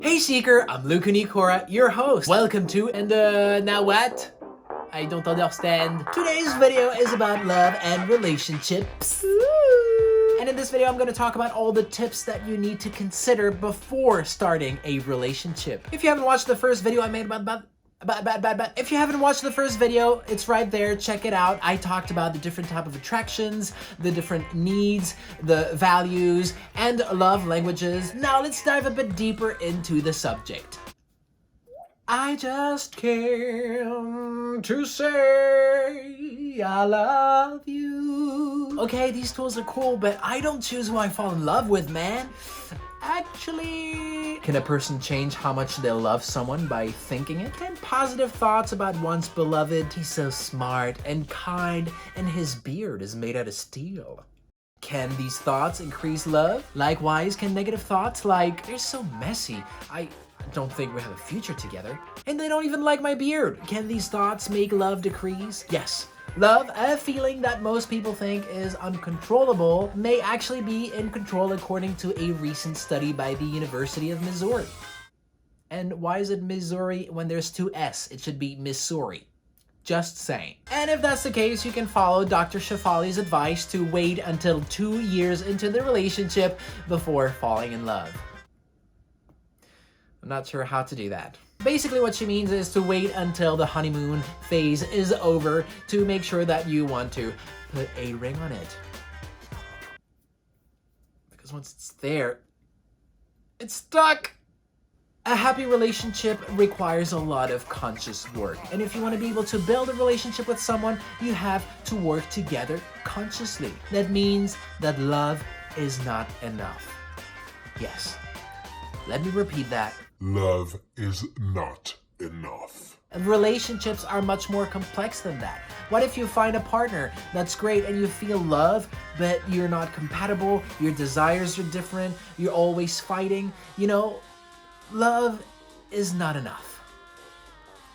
Hey Seeker, I'm Luca Nicora, your host. Welcome to now what? I don't understand. Today's video is about love and relationships. And in this video, I'm gonna talk about all the tips that you need to consider before starting a relationship. If you haven't watched the first video I made if you haven't watched the first video, it's right there, check it out. I talked about the different type of attractions, the different needs, the values, and love languages. Now let's dive a bit deeper into the subject. I just came to say I love you. Okay, these tools are cool, but I don't choose who I fall in love with, man. Actually, can a person change how much they'll love someone by thinking it? Can positive thoughts about one's beloved, he's so smart and kind, and his beard is made out of steel? Can these thoughts increase love? Likewise, can negative thoughts like, you're so messy, I don't think we have a future together, and they don't even like my beard, can these thoughts make love decrease? Yes. Love, a feeling that most people think is uncontrollable, may actually be in control according to a recent study by the University of Missouri. And why is it Missouri when there's two S? It should be Missouri. Just saying. And if that's the case, you can follow Dr. Shafali's advice to wait until 2 years into the relationship before falling in love. I'm not sure how to do that. Basically what she means is to wait until the honeymoon phase is over to make sure that you want to put a ring on it. Because once it's there, it's stuck. A happy relationship requires a lot of conscious work. And if you want to be able to build a relationship with someone, you have to work together consciously. That means that love is not enough. Yes. Let me repeat that. Love is not enough. Relationships are much more complex than that. What if you find a partner that's great and you feel love, but you're not compatible, your desires are different, you're always fighting? You know, love is not enough.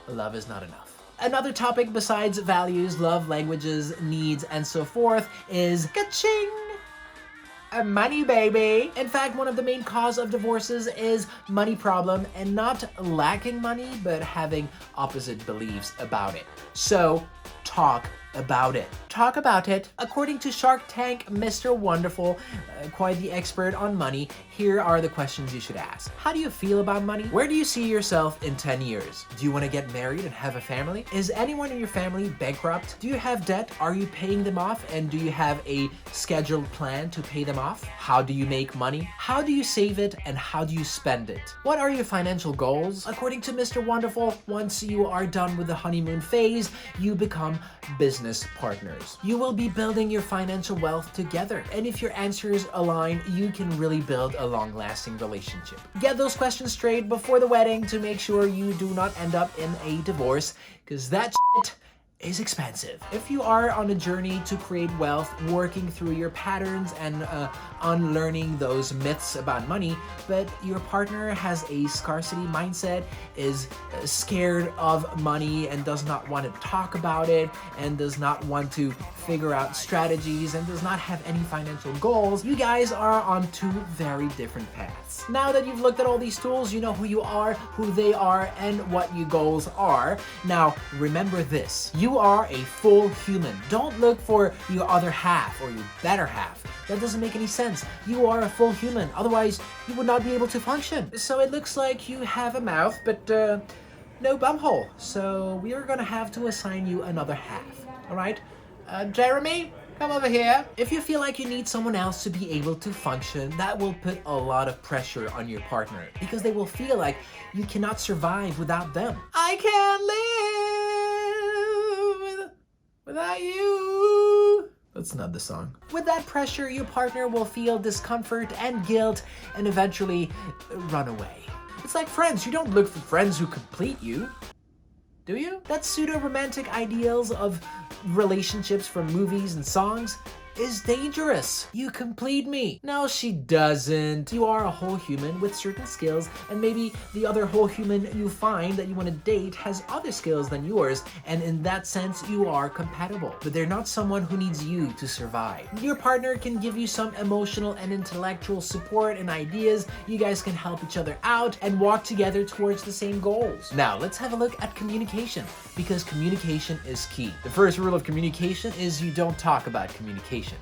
Love is not enough. Another topic besides values, love languages, needs, and so forth is ka-ching! Money, baby. In fact, one of the main cause of divorces is money problem, and not lacking money, but having opposite beliefs about it. So, talk about it. Talk about it. According to Shark Tank, Mr. Wonderful, quite the expert on money, here are the questions you should ask. How do you feel about money? Where do you see yourself in 10 years? Do you want to get married and have a family? Is anyone in your family bankrupt? Do you have debt? Are you paying them off? And do you have a scheduled plan to pay them off? How do you make money? How do you save it? And how do you spend it? What are your financial goals? According to Mr. Wonderful, once you are done with the honeymoon phase, you become business partners. You will be building your financial wealth together. And if your answers align, you can really build a long-lasting relationship. Get those questions straight before the wedding to make sure you do not end up in a divorce, because that shit is expensive. If you are on a journey to create wealth, working through your patterns and unlearning those myths about money, but your partner has a scarcity mindset, is scared of money and does not want to talk about it, and does not want to figure out strategies, and does not have any financial goals, you guys are on two very different paths. Now that you've looked at all these tools, you know who you are, who they are, and what your goals are. Now, remember this. You are a full human. Don't look for your other half or your better half. That doesn't make any sense. You are a full human. Otherwise, you would not be able to function. So it looks like you have a mouth, but no bumhole. So we are gonna have to assign you another half. All right? Jeremy, come over here. If you feel like you need someone else to be able to function, that will put a lot of pressure on your partner, because they will feel like you cannot survive without them. I can't live without you. That's not the song. With that pressure, your partner will feel discomfort and guilt and eventually run away. It's like friends. You don't look for friends who complete you. Do you? That pseudo-romantic ideals of relationships from movies and songs, is dangerous. You complete me. No, she doesn't. You are a whole human with certain skills, and maybe the other whole human you find that you want to date has other skills than yours, and in that sense, you are compatible. But they're not someone who needs you to survive. Your partner can give you some emotional and intellectual support and ideas. You guys can help each other out and walk together towards the same goals. Now, let's have a look at communication, because communication is key. The first rule of communication is you don't talk about communication.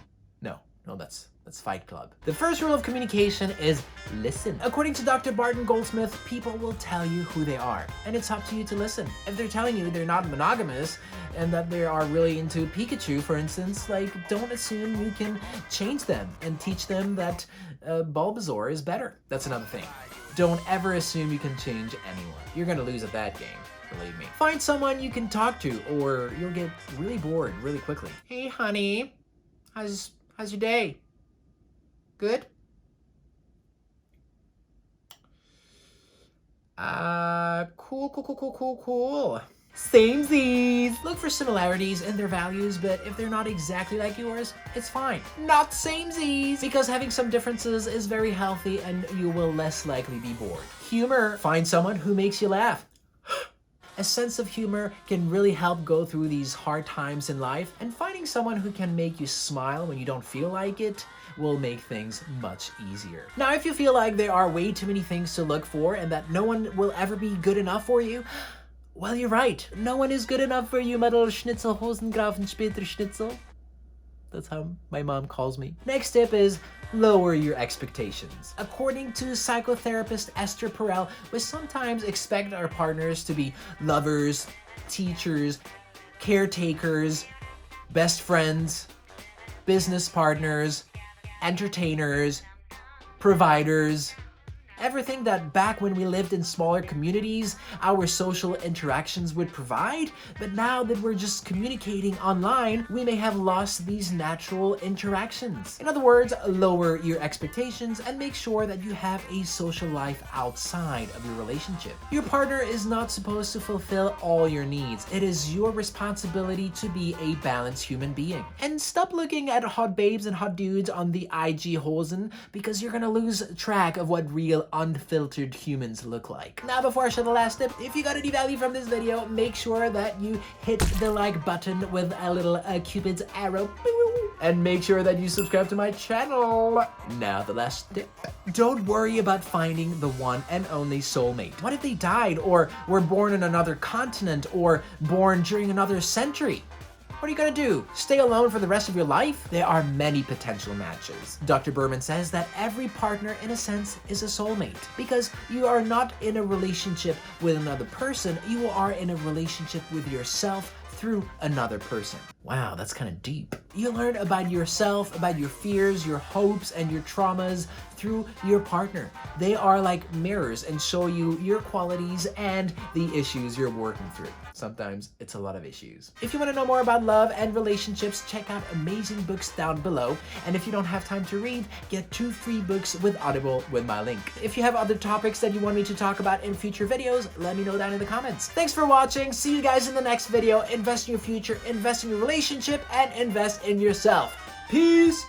No, that's Fight Club. The first rule of communication is listen. According to Dr. Barton Goldsmith, people will tell you who they are, and it's up to you to listen. If they're telling you they're not monogamous and that they are really into Pikachu, for instance, like, don't assume you can change them and teach them that Bulbasaur is better. That's another thing. Don't ever assume you can change anyone. You're gonna lose at that game. Believe me. Find someone you can talk to, or you'll get really bored really quickly. Hey, honey, how's your day? Good? Cool. Samesies. Look for similarities in their values, but if they're not exactly like yours, it's fine. Not samesies! Because having some differences is very healthy and you will less likely be bored. Humor. Find someone who makes you laugh. A sense of humor can really help go through these hard times in life, and finding someone who can make you smile when you don't feel like it will make things much easier. Now, if you feel like there are way too many things to look for and that no one will ever be good enough for you, well, you're right. No one is good enough for you, my little Schnitzel, Hosengrafen, später Schnitzel. That's how my mom calls me. Next tip is lower your expectations. According to psychotherapist Esther Perel, we sometimes expect our partners to be lovers, teachers, caretakers, best friends, business partners, entertainers, providers, everything that back when we lived in smaller communities, our social interactions would provide. But now that we're just communicating online, we may have lost these natural interactions. In other words, lower your expectations and make sure that you have a social life outside of your relationship. Your partner is not supposed to fulfill all your needs. It is your responsibility to be a balanced human being. And stop looking at hot babes and hot dudes on the IG Hosen, because you're gonna lose track of what real unfiltered humans look like. Now, before I share the last tip, if you got any value from this video, make sure that you hit the like button with a little Cupid's arrow, and make sure that you subscribe to my channel. Now, the last tip. Don't worry about finding the one and only soulmate. What if they died, or were born on another continent, or born during another century? What are you gonna do? Stay alone for the rest of your life? There are many potential matches. Dr. Berman says that every partner, in a sense, is a soulmate, because you are not in a relationship with another person, you are in a relationship with yourself through another person. Wow, that's kind of deep. You learn about yourself, about your fears, your hopes, and your traumas through your partner. They are like mirrors and show you your qualities and the issues you're working through. Sometimes it's a lot of issues. If you want to know more about love and relationships, check out amazing books down below. And if you don't have time to read, get 2 free books with Audible with my link. If you have other topics that you want me to talk about in future videos, let me know down in the comments. Thanks for watching. See you guys in the next video. Invest in your future, invest in your relationship, and invest in yourself. Peace!